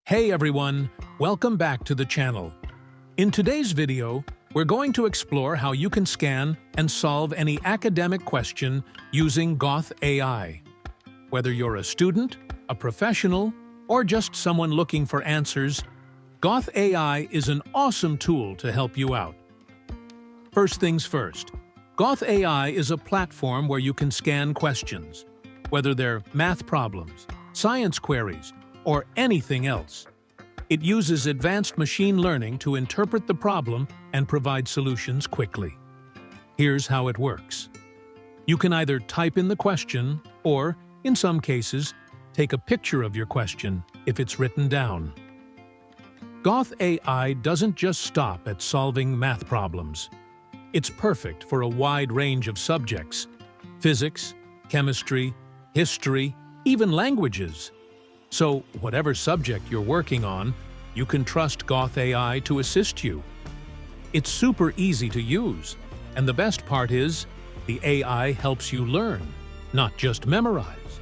Hey everyone, welcome back to the channel. In today's video, we're going to explore how you can scan and solve any academic question using Gauth AI. Whether you're a student, a professional, or just someone looking for answers, Gauth AI is an awesome tool to help you out. First things first, Gauth AI is a platform where you can scan questions, whether they're math problems, science queries, or anything else. It uses advanced machine learning to interpret the problem and provide solutions quickly. Here's how it works. You can either type in the question or, in some cases, take a picture of your question if it's written down. Gauth AI doesn't just stop at solving math problems. It's perfect for a wide range of subjects: physics, chemistry, history, even languages. So, whatever subject you're working on, you can trust Gauth AI to assist you. It's super easy to use, and the best part is, the AI helps you learn, not just memorize.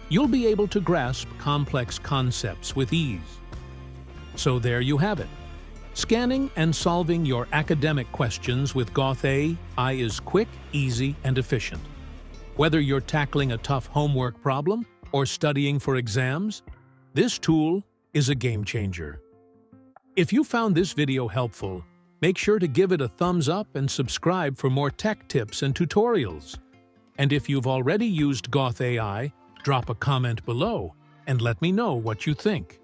You'll be able to grasp complex concepts with ease. So there you have it. Scanning and solving your academic questions with Gauth AI is quick, easy, and efficient. Whether you're tackling a tough homework problem or studying for exams, this tool is a game changer. If you found this video helpful, make sure to give it a thumbs up and subscribe for more tech tips and tutorials. And if you've already used Gauth AI, drop a comment below and let me know what you think.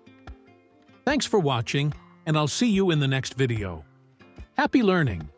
Thanks for watching, and I'll see you in the next video. Happy learning!